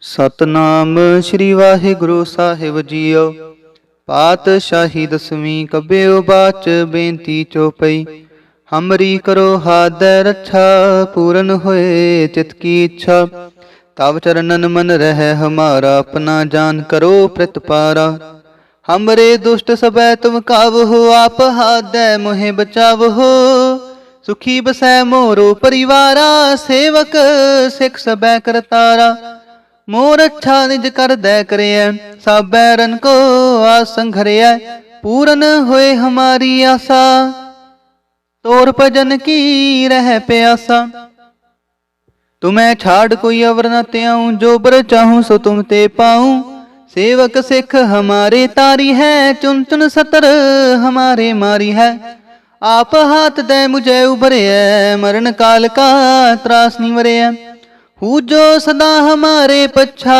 ਸਤਨਾਮ ਸ੍ਰੀ ਵਾਹਿਗੁਰੂ ਸਾਹਿਬ JIO. ਪਾਤਸ਼ਾਹੀ ਦਸਵੀਂ ਕਬਿਓ ਬਾਚ ਬੇਨਤੀ ਚੋਪਈ। ਹਮਰੀ ਕਰੋ ਹਾਦੈ ਰੱਛਾ, ਪੂਰਨ ਹੋਏ ਚਿਤ ਕੀ ਇੱਛਾ। ਤਵ ਚਰਨਨ मन रह हमारा, अपना जान करो प्रतिपारा। हमरे दुष्ट सबै तुम कावहो, आप हादै मोहे बचावहो। सुखी बसै मोरो परिवारा, सेवक सिख सबै करतारा। मोर अच्छा निज कर दै करिय, सब बैरन को आसन घरिय। पूरन होए हमारी आशा, तोर भजन की रह प्यासा। तुम्हें छाड़ कोई अवर न त्याऊं, जो बर चाहूं सो तुम ते पाऊं। सेवक सिख हमारे तारी है, चुन चुन सतर हमारे मारी है। आप हाथ दे मुझे उभरे, मरण काल का त्रास निवरे। हु जो सदा हमारे पच्छा,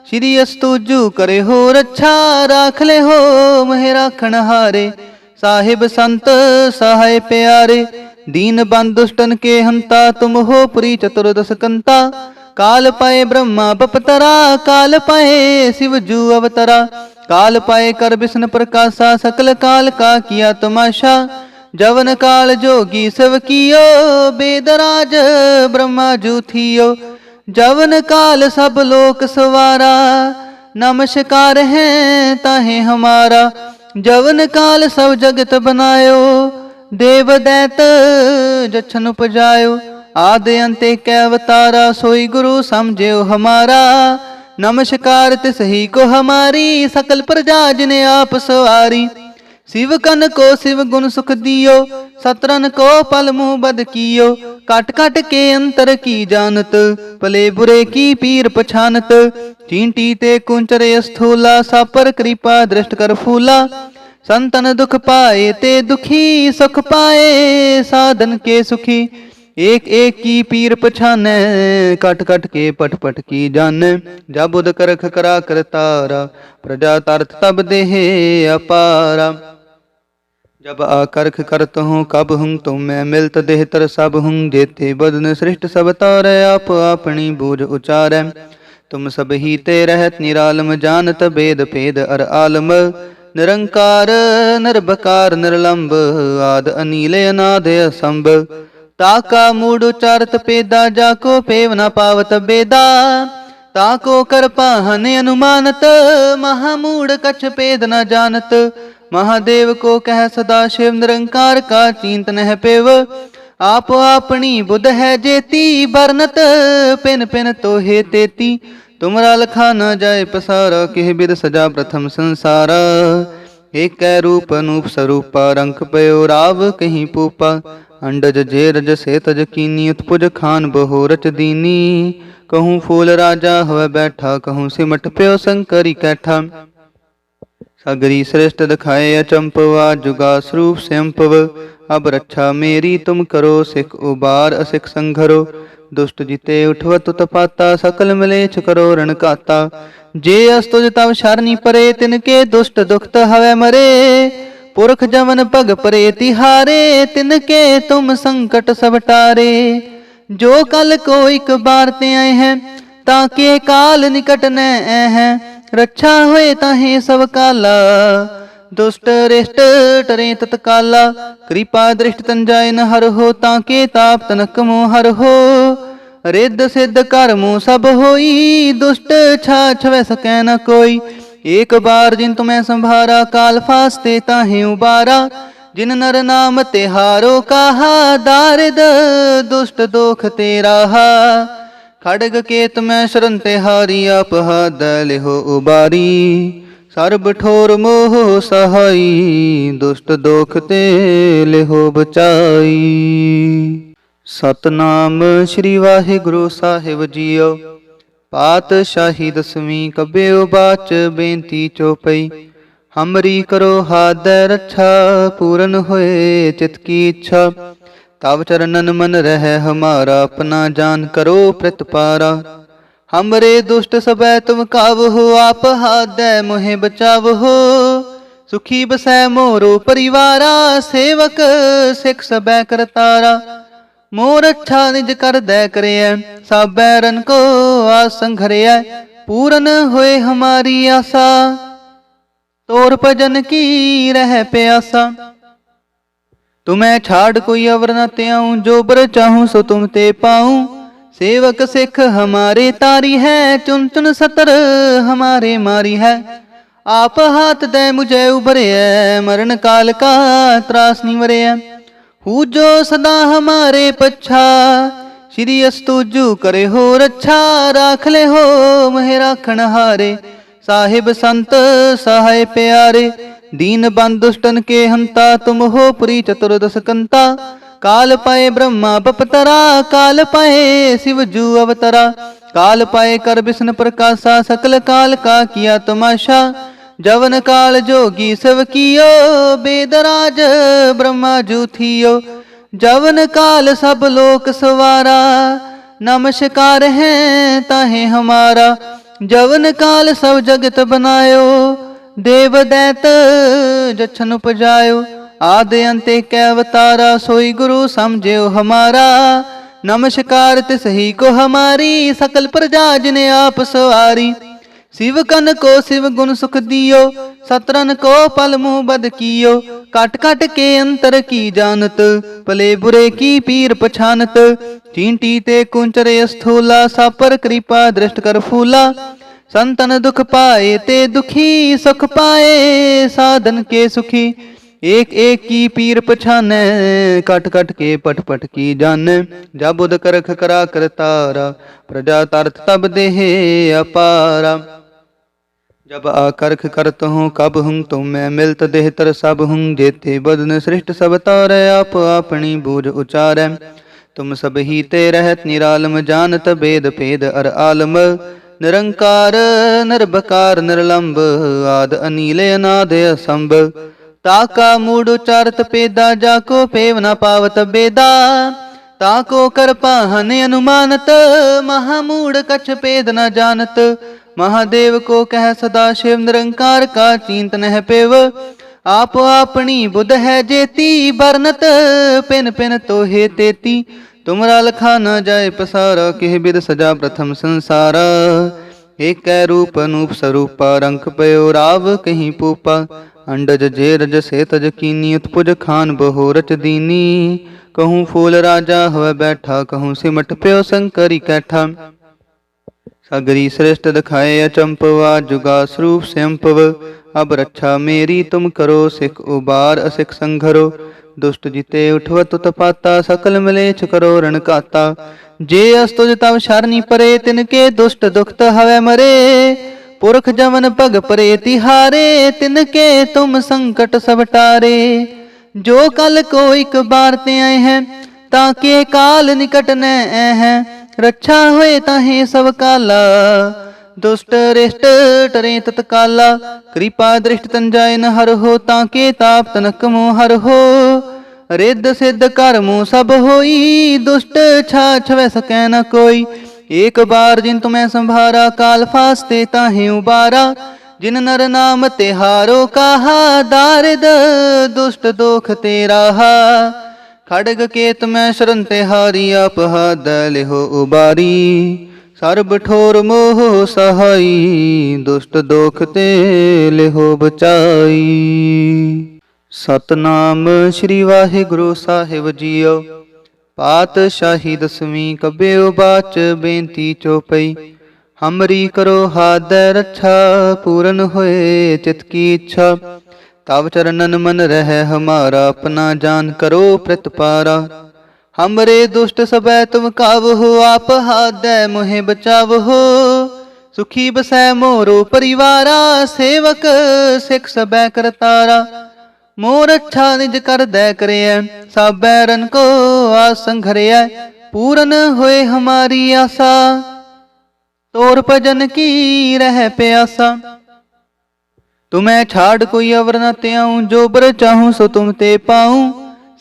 श्री अस्तुजु करे हो रच्छा। राख ले हो महे राखण हारे, साहिब संत सहाय प्यारे। दीन बंद दुष्टन के हंता, तुम हो पुरी चतुर्दश कंता। काल पाए ब्रह्मा बपतरा, काल पाए शिव जू अवतरा। काल पाए कर विष्णु प्रकाशा, सकल काल का किया तमाशा। जवन काल जोगी सब कियो, बेदराज ब्रह्मा जू थियो। जवन काल सब लोक सवारा, नमस्कार है ताहे हमारा। जवन काल सब जगत बनायो, देव दैत जछन उपजायो। आदि अंत कै अवतारा, सोई गुरु समझो हमारा। नमस्कार तिस ही को हमारी, सकल प्रजा जिने आप सवारी। शिव कन को शिव गुण सुख दियो, सतरन को पल मुँह बद कियो। काट काट के अंतर की जानत, भले बुरे की पीर पछानत। चींटी ते कुंचरे स्थूला, सापर कृपा दृष्ट कर फूला। संतन दुख पाए ते दुखी, सुख पाए साधन के सुखी। एक एक की पीर पछाने, कट कट के पट पट की जाने। जब उद करख करा करतारा, प्रजा तरत तब देहे अपारा। जब आकर्ख करत हूँ कब हूँ, तुम मैं मिलत देहतर सब हूँ। जेते बदन सृष्ट सब तारै, आप अपनी बूझ उचारै। तुम सब ही ते रहत निरालम, जानत भेद भेद अर आलम। निरंकार निर्भकार निर्लंब, आद अनील अनाद असंभ। ताका मूड उचारत पेदा, जाको पेव न पावत बेदा। ताको कर पाहन अनुमानत, महामूड कछ पेद न जानत। महादेव को कह सदा शिव, निरंकार का चिंत नह पेव। आप अपनी बुध है जेती, बरनत पिन पिन तो हे तेती। तुमरा लखा न जाए पसारा, किह बिद सजा प्रथम संसारा। एक रूप अनूप स्वरूपा, रंक पयो राव कहीं पूपा। अंडज जेरज से तज कीनी, उत्पुज खान बहो रच दीनी। कहूँ फूल राजा हुए बैठा, कहूँ सिमट प्यो शंकरी कैठा। सगरी श्रेष्ठ दिखाए अचंपवा, जुगा स्वरूप स्वयंपव। अब रक्षा मेरी तुम करो, सिख उबार असिख संघरो। दुष्ट जिते उठवत उत्पाता, सकल मलेच्छ करो रण काता। जे अस्तुज तव शरणी परे, तिनके दुष्ट दुखत हवै मरे। पुरख जमन पग परे तिहारे, तिनके तुम संकट सब टारे। जो कल को एक बार ते आए हैं, ताके काल निकट न हैं। रक्षा होए ताहे सब काला, दुष्ट रिष्ट टरे तत्काला। कृपा दृष्ट तन जाय न हर हो, ताके ताप तनक मोह हर हो। रिद्ध सिद्ध कर्मो सब होई, दुष्ट छाछ वै सकै न कोई। एक बार जिन तुम्हें संभारा, काल फास्ते ताहे उबारा। जिन नर नाम तिहारो कहा, दारिद दुष्ट दोख तेरा। खड़ग केत में शरण तिहारी, आप हाथ लिहो उबारी। सर्ब ठोर मोह सहाई, दुष्ट दोख ते लिहो बचाई। सतनाम श्री वाहिगुरु साहिब जीओ। पातशाही दसवीं कबेओ बाच बेनती चोपई। हमरी करो हादै रच्छा, पूरन होए चित की इच्छा। तव चरणन मन रह हमारा, अपना जान करो प्रतिपारा। हमरे दुष्ट सबै तुम कावहो, आप हादै मोहे बचावहो। सुखी बसै मोरो परिवारा, सेवक सिख सबै करतारा। मोर अच्छा निज कर दै करिय, सब बैरन को आसंघरिय, पूरन होए हमारी आशा, तोर भजन की रह प्यासा। तुम्हें छाड़ कोई अवर न त्याऊं, जो बर चाहूं सो तुम ते पाऊं। सेवक सिख हमारे तारी है, चुन चुन सतर हमारे मारी है। आप हाथ दे मुझे उभरे है, मरण काल का त्रास निवरे है। हूँ जो सदा हमारे पच्छा, श्री अस्तुजु करे हो रच्छा। राख ले हो महे राखण हारे, साहिब संत सहाय प्यारे। दीन बंद दुष्टन के हंता, तुम हो पुरी चतुर्दश कंता। काल पाए ब्रह्मा बपतरा, काल पाए शिव जू अवतरा। काल पाए कर विष्णु प्रकाशा, सकल काल का किया तमाशा। जवन काल जोगी सब कियो, बेदराज ब्रह्मा जू थियो। जवन काल सब लोक सवारा, नमस्कार है ताहे हमारा। जवन काल सब जगत बनायो, देव दैत जछन उपजायो। आदि अंते कै अवतारा, सोई गुरु समझो हमारा। नमस्कार तिसही को हमारी, सकल प्रजा जिने आप सवारी। शिव कन को शिव गुण सुख दियो, सतरन को पल मुँह बद कियो। काट काट के अंतर की जानत, भले बुरे की पीर पछानत। चींटी ते कुंचरे स्थूला, सापर कृपा दृष्ट कर फूला। संतन दुख पाए ते दुखी, सुख पाए साधन के सुखी। एक एक की पीर पछाने, कट कट के पट पट की जाने। जब उद करख करा करतारा, प्रजा तरत तब देहे अपारा। जब आकर्ख करत हूँ कब हूँ, तुम मैं मिलत देहतर सब हूँ। जेते बदन सृष्ट सब तारे, आप अपनी बूझ उचारै। तुम सब ही ते रहत निरालम, जानत भेद भेद अर आलम। निरंकार निर्भकार निर्लंब, आद अनील अनाद असंभ। ताका मूड उचारत पेदा, जाको पेव न पावत बेदा। ताको कर पाहन अनुमानत, महामूड कछ पेद न जानत। महादेव को कह सदा शिव, निरंकार का चिंत नह पेव। आप अपनी बुध है जेती, बरनत पिन पिन तो हे तेती। तुमरा लखा न जाय पसारा, किह बिद सजा प्रथम संसारा। एक रूप अनूप स्वरूपा, रंक पयो राव कहीं पूपा। अंडज जे रज से तज कीनी, उत्पुज खान बहो रच दीनी। कहूँ फूल राजा हुआ बैठा, कहूँ सिमट प्यो शंकरी कैठा। सगरी श्रेष्ठ दिखाए अचंपवा, जुगा स्वरूप स्वयंपव। अब रक्षा मेरी तुम करो, सिख उबार असिख संघरो। दुष्ट जिते उठवत उत्पाता, सकल मिलेच्छ करो रण काता। जे अस्तुज तब शरणी परे, तिनके दुष्ट दुखत हवै मरे। पुरख जमन पग परे तिहारे, तिनके तुम संकट सब टारे। जो कल को एक बार ते आए हैं, ताके काल निकट न हैं। रक्षा होए ताहे सब काला, दुष्ट रिष्ट टरे तत्काला। कृपा दृष्ट तन जाय न हर हो, ताके ताप तनक मोह हर हो। रिद्ध सिद्ध कर्मो सब होई, दुष्ट छाछ वै सकै न कोई। एक बार जिन तुम्हें संभारा, काल फास्ते ताहे उबारा। जिन नर नाम तिहारो कहा, दारिद दुष्ट दोख तेरा। खड़ग केत में शरण तिहारी, आप दल हो उबारी। सर्ब ठोर मोह सहाई, दुष्ट दोख ते लिहो बचाई। सतनाम श्री वाहिगुरु साहिब जीओ। पातशाही दसवीं कब्बेओ बाच, बेनती चौपई। हमरी करो हाथ रक्षा, पूरन होए चित की इच्छा। तब चरणन मन रह हमारा, अपना जान करो प्रतिपारा। हमरे दुष्ट सबै तुम काव हो, आप हाथ दे मोहे बचाव हो। सुखी बसै मोरो परिवारा, सेवक सिख सबै करतारा। मोर अच्छा निज कर दै करिय, सब बैरन को आसंघरिय। पूरन होए हमारी आशा, तोर भजन की रह प्यासा। तुम्हें छाड़ कोई अवर न त्याऊं, जो बर चाहूं सो तुम ते पाऊं।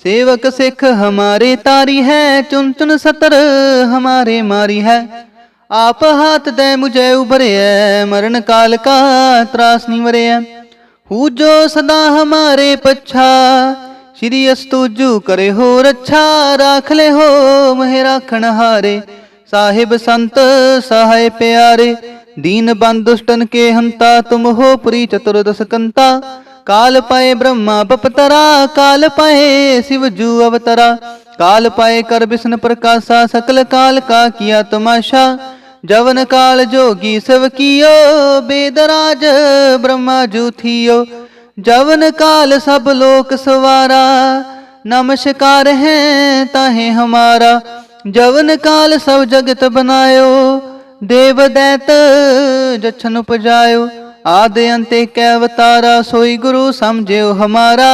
सेवक सिख हमारे तारी है, चुन चुन सतर हमारे मारी है। आप हाथ दे मुझे उभरे है, मरण काल का त्रास निवरे है। हूँ जो सदा हमारे पच्छा, श्री अस्तुजु करे हो रक्षा, राख ले हो मोहे राखण हारे। साहिब संत सहाय प्यारे, दीन बंद दुष्टन के हंता, तुम हो पुरी चतुर्दश कंता। काल पाए ब्रह्मा बपतरा, काल पाए शिव जू अवतरा। काल पाए कर विष्णु प्रकाशा, सकल काल का किया तमाशा। जवन काल जोगी शिव कियो, बेदराज ब्रह्मा जू थियो। जवन काल सब लोक सवारा, नमस्कार है ताहे हमारा। जवन काल सब जगत बनायो, देव दैत जछन उपजायो। आदि अंते कै अवतारा, सोई गुरु समझो हमारा।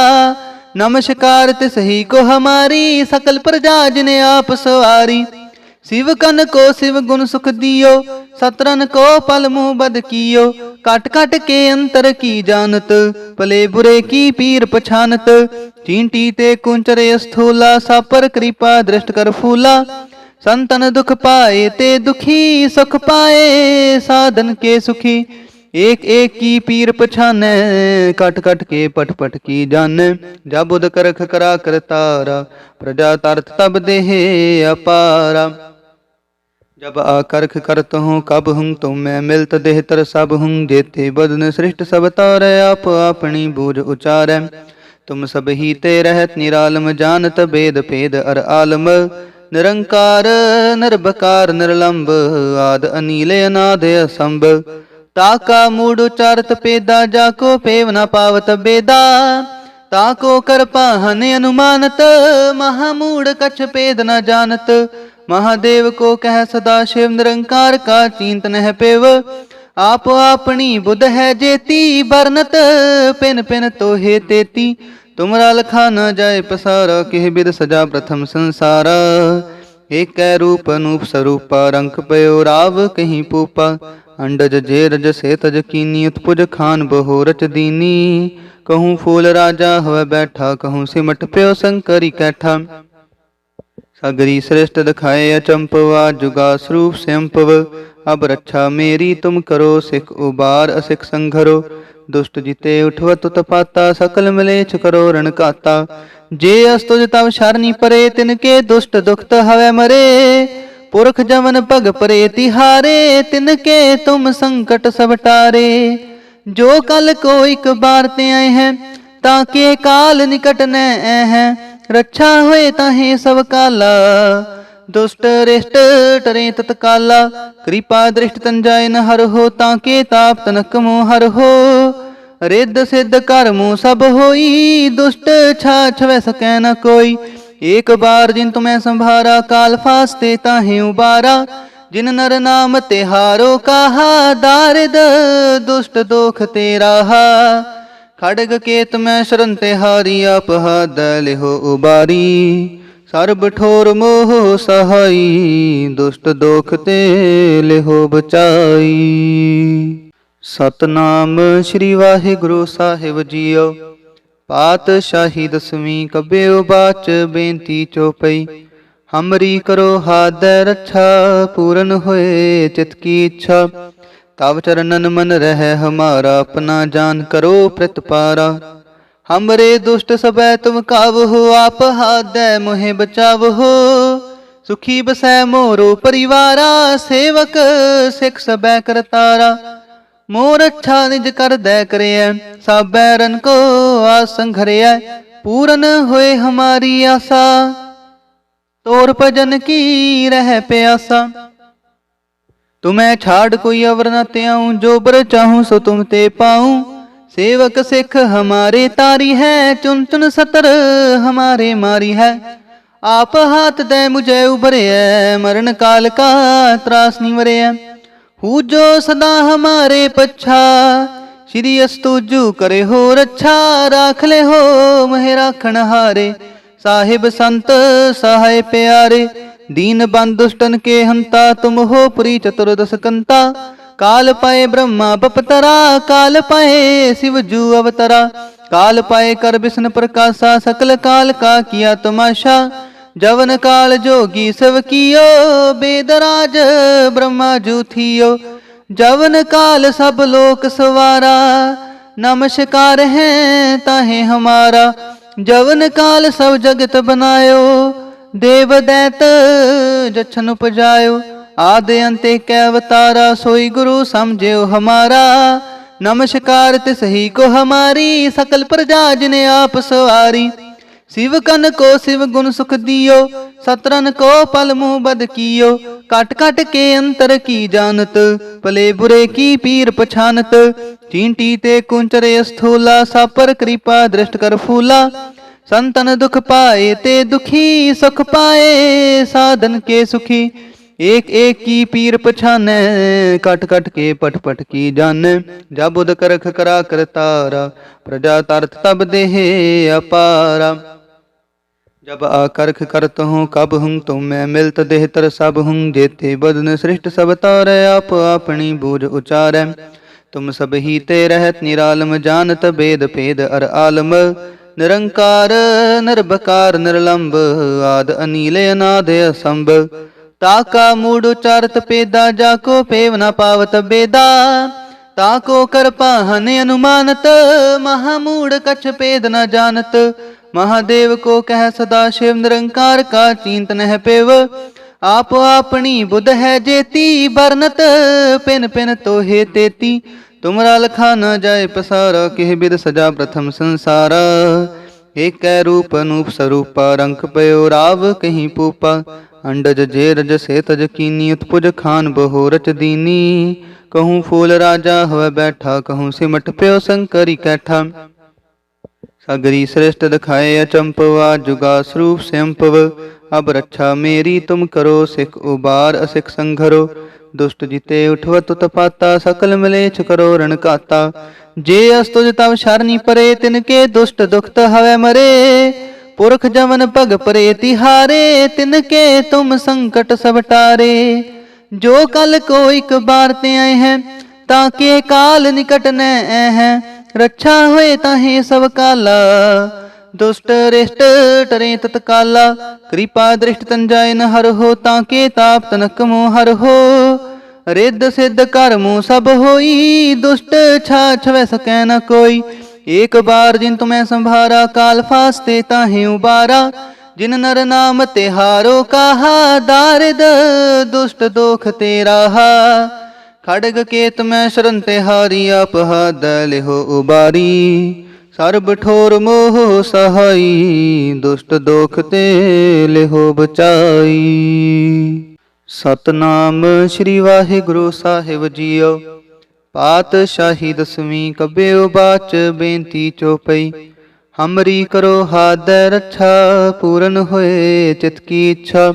नमस्कार तिस ही को हमारी, सकल प्रजा जिने आप सवारी। शिव कन को शिव गुण सुख दियो, सतरन को पल मुँह बद कियो। काट काट के अंतर की जानत, भले बुरे की पीर पछानत। चींटी ते कुंचरे स्थूला, सापर कृपा दृष्ट कर फूला। संतन दुख पाए ते दुखी, सुख पाए साधन के सुखी। एक एक की पीर पछाने, कट कट के पट पट की जाने। जब बुध करख करा करतारा, प्रजा तरत तब देहे अपारा। जब आकर्ख करत हूँ कब हूँ, तुम मैं मिलत देहतर सब हूँ। जेते बदन सृष्ट सब तारे, आप अपनी बूझ उचारै। तुम सब ही ते रहत निरालम, जानत भेद भेद अर आलम। निरंकार निर्भकार निर्लंब, आद अनील अनाद असंभ। ताका मूड उचारत पेदा, जाको पेव न पावत बेदा। ताको कर पाहने अनुमानत, महामूड कछ पेद न जानत। महादेव को कह सदा शिव, निरंकार का चिंतन है पेव। आप अपनी बुध है जेती, बरनत पिन पिन तो हे तेती। तुमरा लखा न जाए पसारा, केह बिद सजा प्रथम संसारा। एक रूप अनूप स्वरूपा, रंक पयो राव कहीं पूपा। अंडज जे रज से तज कीनी, उत्पुज खान बहो रच दीनी। कहूँ फूल राजा हुआ बैठा, कहूँ सिमट प्यो शंकरी कैठा। सगरी श्रेष्ठ दिखाए अचंपवा, जुगा स्वरूप स्वयंपव। अब रक्षा मेरी तुम करो, सिख उबार असिख संघरो। दुष्ट जिते उठवत उत्पाता, सकल मलेच्छ करो रण काता। जे अस्तुज तब शरणी परे, तिनके दुष्ट दुखत हवै मरे। पुरख जमन पग परे तिहारे, तिनके तुम संकट सब टारे। जो कल को एक बार ते आए हैं, ताके काल निकट न हैं। रक्षा होए ताहे सब काला, दुष्ट रिष्ट टरे तत्काला। कृपा दृष्ट तन जाय न हर हो, ताके ताप तनक मोह हर हो। रिद्ध सिद्ध कर्मो सब होई, दुष्ट छाछ वै सकै न कोई। एक बार जिन तुम्हें संभारा, काल फास्ते ताहे उबारा। जिन नर नाम तिहारो कहा, दारिद दुष्ट दोख तेरा। खड़ग केत में शरण तिहारी, आप दल हो उबारी। सर्ब ठोर मोह सहाई, दुष्ट दोख ते लिहो बचाई। सतनाम श्री वाहिगुरु साहिब जीओ। पातशाही दसवीं कब्बेओ बाच, बेनती चौपई। हमरी करो हाथ रक्षा, पूरन होए चित की इच्छा। तब चरणन मन रह हमारा, अपना जान करो प्रतिपारा। हमरे दुष्ट सबै तुम काव हो, आप हाथ दे मोहे बचाव हो। सुखी बसै मोरो परिवारा, सेवक सिख सबै करतारा। मोर अच्छा निज कर दै करे, सब बैरन को आसन घरे। पूरन होए हमारी आशा, तोर भजन की रह प्यासा। तुम्हें छाड़ कोई अवर न त्याऊं, जो बर चाहूं सो तुम ते पाऊं। सेवक सिख हमारे तारी है, चुन चुन सतर हमारे मारी है। आप हाथ दे मुझे उभरे, मरण काल का त्रास निवरे। हूँ जो सदा हमारे पच्छा, श्री अस्तुजु करे हो रक्षा। राख ले हो मोहे राखण हारे। साहिब संत सहाय प्यारे, दीन बंद दुष्टन के हंता। तुम हो पुरी चतुर्दश कंता। काल पाए ब्रह्मा बपतरा, काल पाए शिव जू अवतरा। काल पाए कर विष्णु प्रकाशा, सकल काल का किया तमाशा। जवन काल जोगी शिव कियो, बेदराज ब्रह्मा जू थियो। जवन काल सब लोक सवारा, नमस्कार है ताहे हमारा। जवन काल सब जगत बनायो, देव दैत जछन उपजायो। आदि अंते कै अवतारा, सोई गुरु समझेओ हमारा। नमस्कार तिसही को हमारी, सकल प्रजा जिने आप सवारी। शिव कन को शिव गुण सुख दियो, सतरन को पल मुँह बद कियो। काट काट के अंतर की जानत, भले बुरे की पीर पछानत। चींटी ते कुंचरे स्थूला, सापर कृपा दृष्ट कर फूला। संतन दुख पाए ते दुखी, सुख पाए साधन के सुखी। एक एक की पीर पछाने, कट कट के पट पट की जाने। जब उद करख करा करतारा, प्रजा तरत तब देहे अपारा। जब आकर्ख करत हूँ कब हूँ, तुम मैं मिलत देहतर सब हूँ। जेते बदन सृष्ट सब तारै, आप अपनी बूझ उचारै। तुम सब ही ते रहत निरालम, जानत भेद भेद अर आलम। निरंकार निर्भकार निर्लंब, आद अनील अनाद असंभ। ताका मूड उचारत पेदा, जाको पेव न पावत बेदा। ताको कर पाहन अनुमानत, महामूढ़ कछ पेद न जानत। महादेव को कह सदा शिव, निरंकार का चिंत नह पेव। आप अपनी बुध है जेती, बरनत पिन पिन तो हे तेती। तुमरा लखा न जाय पसारा, किह बिद सजा प्रथम संसारा। एक रूप अनूप स्वरूपा, रंक पयो राव कहीं पूपा। अंडज जे रज से तज कीनी, उत्पुज खान बहो रच दीनी। कहूँ फूल राजा हुआ बैठा, कहूँ सिमट प्यो शंकरी कैठा। सगरी श्रेष्ठ दिखाए अचंपवा, जुगा स्वरूप स्वयंपव। अब रक्षा मेरी तुम करो, सिख उबार असिख संघरो। दुष्ट जिते उठवत तपाता, सकल मलेच्छ करो रण काता। जे अस्तुज तब शरणी परे, तिनके दुष्ट दुखत हवै मरे। पुरख जमन पग परे तिहारे, तिनके तुम संकट सब टारे। जो कल को एक बार ते आए हैं, ताके काल निकट न हैं। रक्षा होए ताहे सब काला, दुष्ट रिष्ट टरे तत्काला। कृपा दृष्ट तन जाय न हर हो, ताके ताप तनक मोह हर हो। रिद्ध सिद्ध कर्मो सब होई, दुष्ट छाछ वै सकै न कोई। एक बार जिन तुम्हें संभारा, काल फास्ते ताहे उबारा। जिन नर नाम तिहारो कहा, दारिद दुष्ट दोख तेरा। खड़ग केत में शरण तिहारी, आप दल हो उबारी। सर्ब ठोर मोह सहाई, दुष्ट दोख ते लिहो बचाई। सतनाम श्री वाहिगुरु साहिब जीओ। पातशाही दसवीं कब्बेओ बाच, बेनती चौपई। हमरी करो हाथ रक्षा, पूरन होए चित की इच्छा।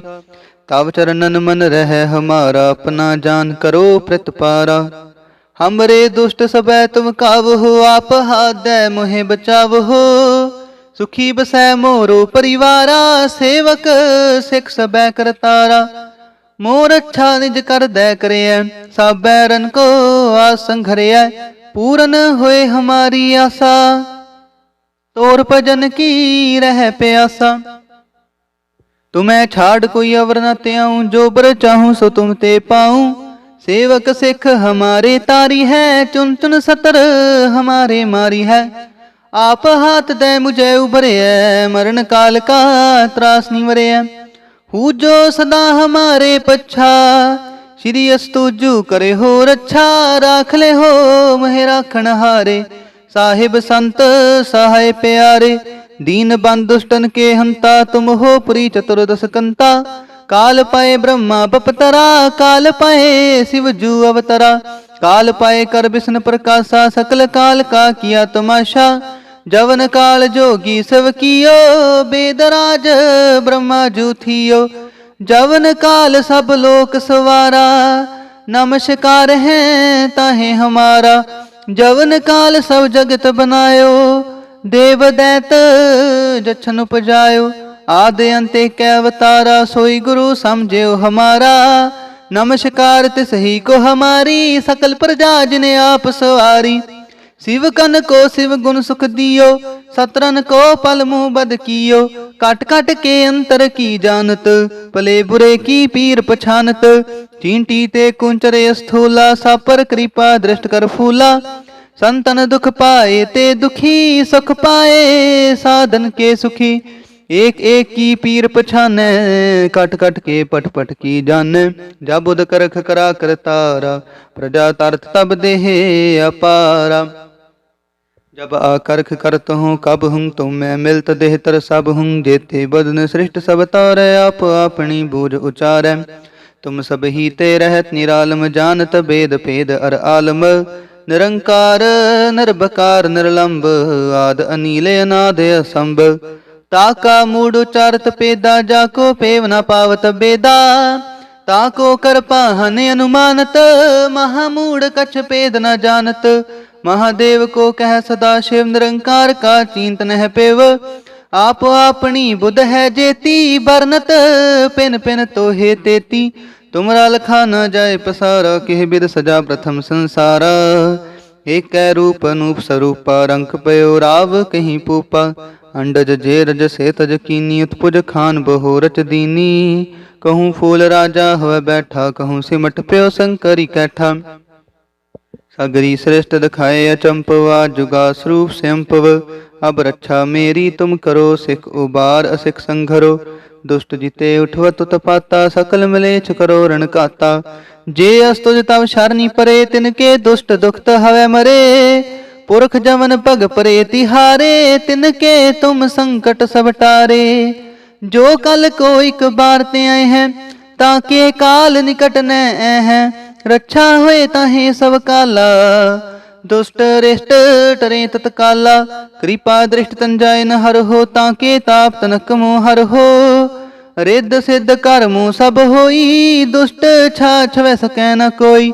तब चरणन मन रह हमारा, अपना जान करो प्रतिपारा। हमरे दुष्ट सबै तुम काव हो, आप हाथ दे मोहे बचाव हो। सुखी बसै मोरो परिवारा, सेवक सिख सबै करतारा। मोर अच्छा निज कर दै करे, सब बैरन को आसन घरे। पूरन होए हमारी आशा, तोर भजन की रह प्यासा। तुम्हें छाड़ कोई अवर न त्याऊं, जो बर चाहूं सो तुम ते पाऊं। सेवक सिख हमारे तारी है, चुन चुन सतर हमारे मारी है। आप हाथ दे मुझे उभरे, मरण काल का त्रास निवरे। हूँ जो सदा हमारे पच्छा, श्री अस्तुजु करे हो रक्षा। राख ले हो महे राखण हारे, साहिब संत सहाय प्यारे। दीन बंद दुष्टन के हंता, तुम हो पुरी चतुर्दश कंता। काल पाए ब्रह्मा बपतरा, काल पाए शिव जू अवतरा। काल पाए कर विष्णु प्रकाशा, सकल काल का किया तमाशा। जवन काल जोगी सब कियो, बेदराज ब्रह्मा जू थियो। जवन काल सब लोक सवारा, नमस्कार है ताहे हमारा। जवन काल सब जगत बनायो, देव दैत जछन उपजायो। आदि अंते कै अवतारा, सोई गुरु समझेओ हमारा। नमस्कार तिसही को हमारी, सकल प्रजा जिने आप सवारी। शिव कन को शिव गुण सुख दियो, सतरन को पल मुँह बद कियो। काट काट के अंतर की जानत, भले बुरे की पीर पछानत। चींटी ते कुंचरे स्थूला, सापर कृपा दृष्ट कर फूला। संतन दुख पाए ते दुखी, सुख पाए साधन के सुखी। एक एक की पीर पछानै, कट कट के पट पट की जानै। जब उद करख करा करतारा, प्रजा तरत तब देहे अपारा। जब आकर्ख करत हूँ कब हूँ तुम मैं मिलत देह तर सब हूँ। जेते बदन सृष्ट सब तारै, आप अपनी बूझ उचारै। तुम सब ही ते रहत निरालम, जानत भेद भेद अर आलम। निरंकार निर्भकार निर्लंब, आद अनील अनाद असंभ। ताका मूड उचारत पेदा, जाको पेव न पावत बेदा। ताको कर पाहन अनुमानत, महामूड कछ पेद न जानत। महादेव को कह सदा शिव, निरंकार का चिंत नह पेव। आप अपनी बुध है जेती, बरनत पिन पिन तो हे तेती। तुमरा लखा न जाय पसारा, किह बिद सजा प्रथम संसारा। एक रूप अनूप स्वरूपा, रंक पयो राव कहीं पूपा। अंडज जे रज से तज कीनी, उत्पुज खान बहो रच दीनी। कहूँ फूल राजा हुआ बैठा, कहूँ सिमट प्यो शंकरी कैठा। सगरी श्रेष्ठ दिखाए अचंपवा, जुगा स्वरूप स्वयंपव। अब रक्षा मेरी तुम करो, सिख उबार असिख संघरो। दुष्ट जिते उठवत उत्पाता, सकल मलेच्छ करो रण काता। जे अस्तुज तब शरणी परे, तिनके दुष्ट दुखत हवै मरे। पुरख जमन पग परे तिहारे, तिनके तुम संकट सब टारे। जो कल को एक बार ते आए हैं, ताके काल निकट न हैं। रक्षा होए ताहे सब काला, दुष्ट रिष्ट टरे तत्काला। कृपा दृष्ट तन जाय न हर हो, ताके ताप तनक मोह हर हो। रिद्ध सिद्ध कर्मो सब होई, दुष्ट छाछ वै सकै न कोई।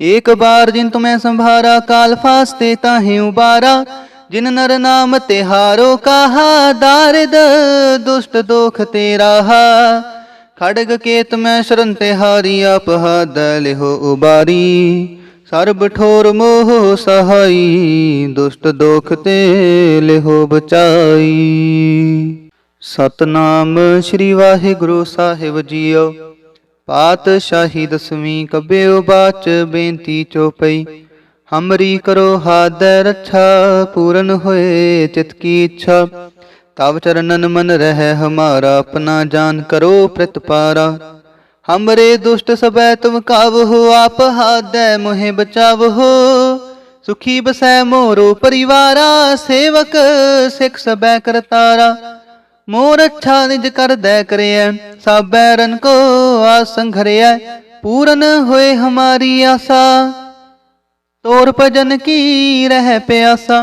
एक बार जिन तुम्हें संभारा, काल फास्ते ताहे उबारा। जिन नर नाम तिहारो कहा, दारिद दुष्ट दोख तेरा। खड़ग केत में शरण तिहारी, आप दल हो उबारी। सर्ब ठोर मोह सहाई, दुष्ट दोख ते लिहो बचाई। सतनाम श्री वाहिगुरु साहिब जीओ। पातशाही दसवीं कब्बेओ बाच, बेनती चौपई। हमरी करो हाथ रक्षा, पूरन होए चित की इच्छा। तब चरणन मन रह हमारा, अपना जान करो प्रतिपारा। हमरे दुष्ट सबै तुम काव हो, आप हाथ दे मोहे बचाव हो। सुखी बसै मोरो परिवारा, सेवक सिख सबै करतारा। मोर अच्छा निज कर दै करिय, सब बैरन को आसन घरिय। पूरन होए हमारी आशा, तोर भजन की रह प्यासा।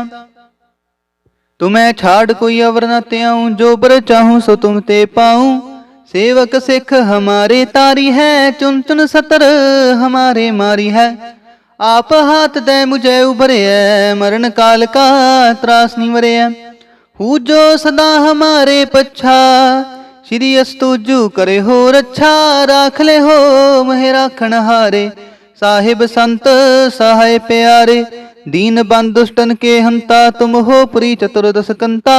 तुम्हें छाड़ कोई अवर न त्याऊं, जो बर चाहूं सो तुम ते पाऊं। सेवक सिख हमारे तारी है, चुन चुन सतर हमारे मारी है। आप हाथ दे मुझे उभरे, मरण काल का त्रास निवरे। हूँ जो सदा हमारे पच्छा, श्री अस्तुजु करे हो रक्षा। राख ले हो महे राखण हारे, साहिब संत सहाय प्यारे। दीन बंद दुष्टन के हंता, तुम हो पुरी चतुर्दश कंता।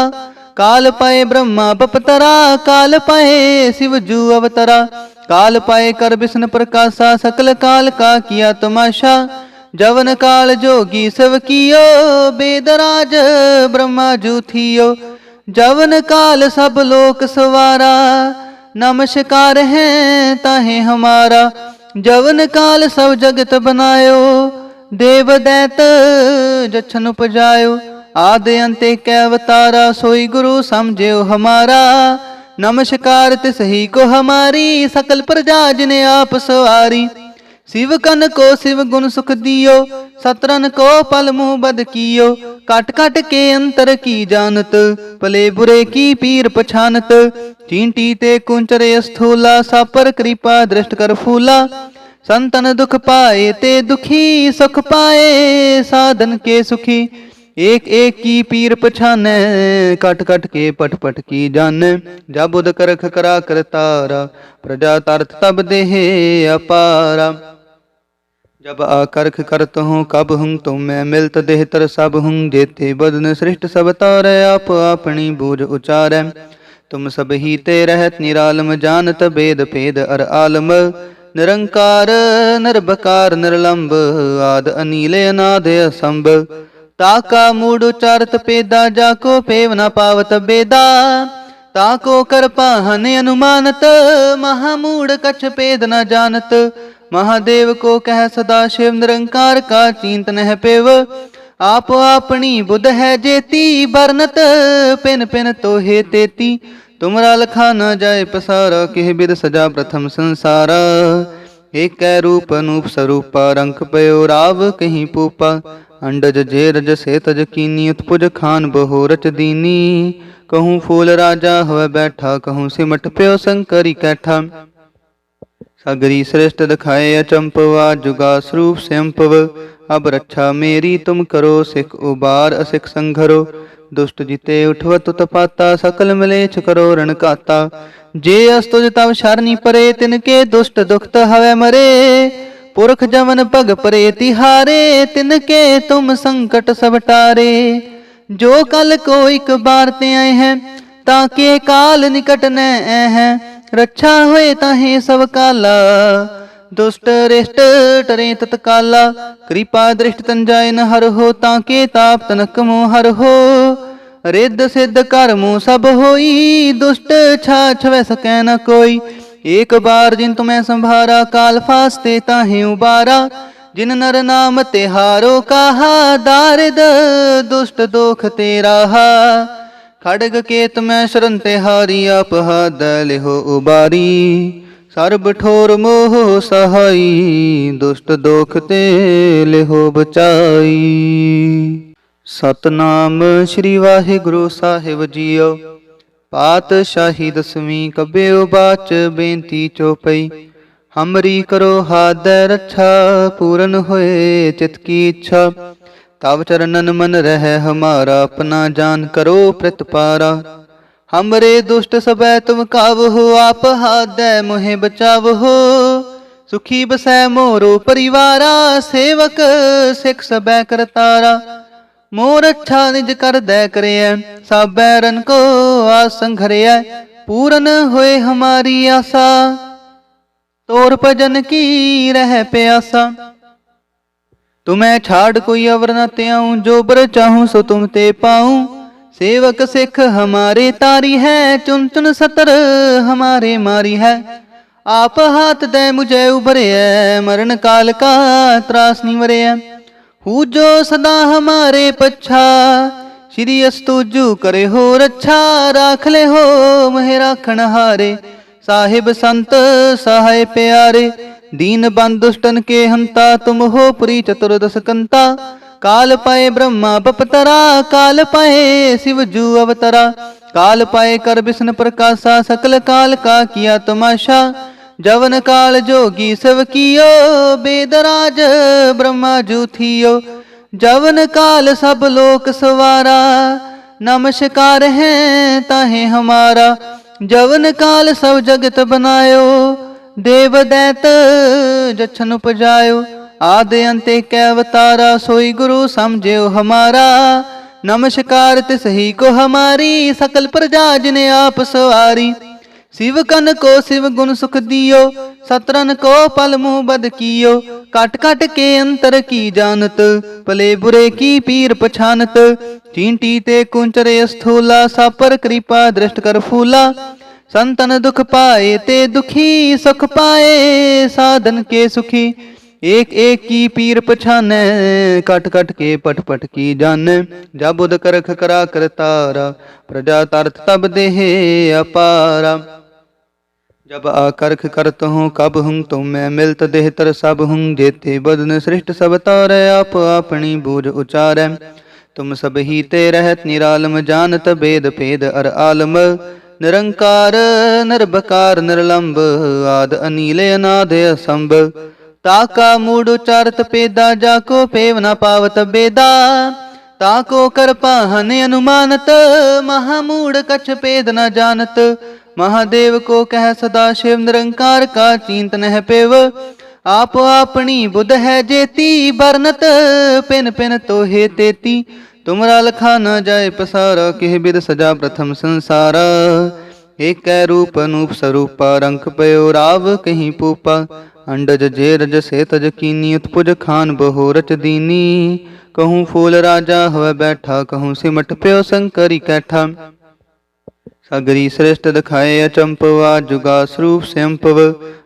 काल पाए ब्रह्मा बपतरा, काल पाए शिव जू अवतरा। काल पाए कर विष्णु प्रकाशा, सकल काल का किया तमाशा। जवन काल जोगी सब कियो, बेदराज ब्रह्मा जू थियो। जवन काल सब लोक सवारा, नमस्कार है ताहे हमारा। जवन काल सब जगत बनायो, देव दैत जछन उपजायो। आदि अंते कै अवतारा, सोई गुरु समझेओ हमारा। नमस्कार तिस ही को हमारी, सकल प्रजा जिने आप सवारी। शिव कन को शिव गुण सुख दियो, सतरन को पल मुँह बद कियो। काट काट के अंतर की जानत, भले बुरे की पीर पछानत। चींटी ते कुंचरे स्थूला, सब पर कृपा दृष्ट कर फूला। संतन दुख पाए ते दुखी, सुख पाए साधन के सुखी। एक एक की पीर पछानै, कट कट के पट पट की जानै। जब उद करख करा करतारा, प्रजा तरत तब देहे अपारा। जब आकर्ख करत हूँ कब हूँ तुम मैं मिलत देह तर सब हूँ। जेते बदन सृष्ट सब तारै, आप अपनी बूझ उचारै। तुम सब ही ते रहत निरालम, जानत भेद भेद अर आलम। निरंकार निर्भकार निर्लंब, आद अनील अनाद असंभ। ताका मूड उच्चारत पेदा जाको पेव न पावत बेदा ताको कर पाहन अनुमानत महामूढ़ कछ पेद न जानत महादेव को कह सदा शिव निरंकार का चिंत नह पेव आप अपनी बुध है जेती बरनत पिन पिन तो हे तेती तुमरा लखा न जाय पसारा किह बिद सजा प्रथम संसारा एक रूप अनूप स्वरूपा रंक पयो राव कहीं पूपा अंडज जेरज से तज कीनी उत्पुज खान बहो रच दीनी कहूँ फूल राजा हुआ बैठा कहूँ सिमट प्यो शंकरी कैठा सगरी श्रेष्ठ दिखाए अचंपवा जुगा स्वरूप स्वयंपव अब रक्षा मेरी तुम करो सिख उबार असिख संघरो दुष्ट जिते उठवत तपाता सकल मलेच्छ करो रण काता जे अस्तुज तब शरणी परे तिनके दुष्ट दुखत हवे मरे पुरख जमन पग परे तिहारे तिनके तुम संकट सब टारे जो कल को एक बार ते आए हैं ताके काल निकट न है रक्षा हुए ताहे सब काला दुष्ट रिष्ट टरे तत्काला कृपा दृष्ट तन जाय न हर हो ताके ताप तनक मोह हर हो रिद्ध सिद्ध कर्मो सब होई दुष्ट छाछ वै सकै न कोई एक बार जिन तुम्हें संभारा काल फास्ते ताहे उबारा जिन नर नाम तिहारो कहा दारिद दुष्ट दोख तेरा खड़ग केत में शरण तिहारी आपहा दल हो उबारी सर्ब ठोर मोह सहाई दुष्ट दोख ते लिहो बचाई। सतनाम श्री वाहिगुरु साहिब जीओ। पातशाही दसवीं कब्बेओ बाच बेनती चौपई। हमरी करो हादय रक्षा पूरन होए चित की इच्छा। तब चरणन मन रह हमारा अपना जान करो प्रतिपारा। हमरे दुष्ट सबै तुम काव हो आप हादय मोहे बचाव हो। सुखी बसै मोरो परिवारा सेवक सिख सबै करतारा। मोर अच्छा निज कर दै करे सब बैरन को आसन घरे पूरन होए हमारी आशा। तोर भजन की रह प्यासा। तुम्हें छाड़ कोई अवर न त्याऊं जो बर चाहूं सो तुम ते पाऊं। सेवक सिख हमारे तारी है चुन चुन सतर हमारे मारी है। आप हाथ दे मुझे उभरे मरण काल का त्रास निवरे हूँ जो सदा हमारे पच्छा। श्री अस्तुजु करे हो रक्षा राख ले हो महे राखण हारे। साहिब संत सहाय प्यारे दीन बंद दुष्टन के हंता तुम हो पुरी चतुर्दश कंता। काल पाए ब्रह्मा बपतरा काल पाए शिव जू अवतरा। काल पाए कर विष्णु प्रकाशा सकल काल का किया तमाशा। जवन काल जोगी शिव कियो बेदराज ब्रह्मा जू थियो। जवन काल सब लोक सवारा नमस्कार है ताहे हमारा। जवन काल सब जगत बनायो देव दैत जछन उपजायो। आदि अंते कै अवतारा सोई गुरु समझो हमारा। नमस्कार तिसही को हमारी सकल प्रजा जिने आप सवारी। शिव कन को शिव गुण सुख दियो सतरन को पल मुँह बद कियो। काट काट के अंतर की जानत भले बुरे की पीर पछानत। चींटी ते कुंचरे स्थूला सा पर कृपा दृष्ट कर फूला। संतन दुख पाए ते दुखी सुख पाए साधन के सुखी। एक एक की पीर पछाने कट कट के पट पट की जाने। जब बुध करख करा करतारा प्रजा तरत तब देहे अपारा। जब आकर्ख करत हूँ कब हूँ तुम मैं मिलत देहतर सब हूँ। जेते बदन सृष्ट सब तारे आप अपनी बूझ उचारे। तुम सब ही ते रहत निरालम जानत भेद भेद अर आलम। निरंकार निर्भकार निर्लंब आद अनीले अनाद असंभ। ताका मूड उचारत पेदा जाको पेव न पावत बेदा। ताको कर पाहन अनुमानत महामूढ़ कछ पेद न जानत। महादेव को कह सदा शिव निरंकार का चिंत नह पेव। आप अपनी बुध है जेती बरनत पिन पिन तो हे तेती। तुमरा लखा न जाय पसारा किह बिद सजा प्रथम संसारा। एकै रूप अनूप स्वरूपा, रंक पयो राव कहीं पूपा। अंडज जे रज से तज कीनी, उत्पुज खान बहु रच दीनी। कहूँ फूल राजा हुए बैठा, कहूँ सिमट प्यो शंकरी कैठा। सगरी श्रेष्ठ दिखाए अचंपवा, जुगा स्वरूप स्वयंपव।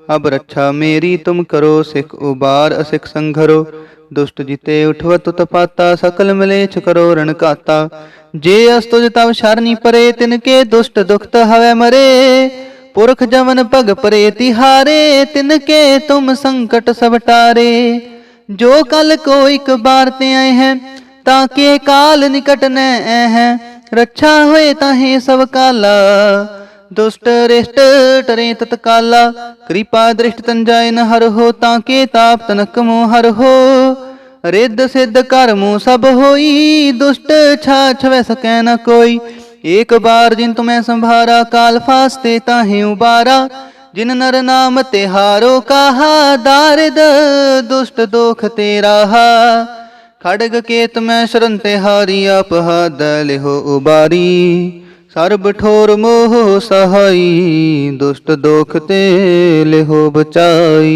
अब रक्षा मेरी तुम करो, सिख उबार असिख संघरो। दुष्ट जिते उठवत उत्पाता, सकल मलेच्छ करो रण काता। जे अस्तुज तब शरणी परे, तिनके दुष्ट दुखत हवै मरे। पुरख जमन पग परे तिहारे, तिनके तुम संकट सब टारे। जो कल को एक बार ते आए हैं, ताके काल निकट न हैं। रक्षा होए ताहे सब काला, दुष्ट रिष्ट टरे तत्काला। कृपा दृष्ट तन जाय न हर हो, ताके ताप तनक मोह हर हो। रिद्ध सिद्ध कर्मो सब होई, दुष्ट छाछ वै सकै न कोई। एक बार जिन तुम्हें संभारा, काल फास्ते ताहे उबारा। जिन नर नाम तिहारो कहा, दारिद दुष्ट दोख तेरा। खड़ग केत में शरण तिहारी, अपहाद लिहो उबारी। सर्ब ठोर मोह सहाई, दुष्ट दोख ते लिहो बचाई।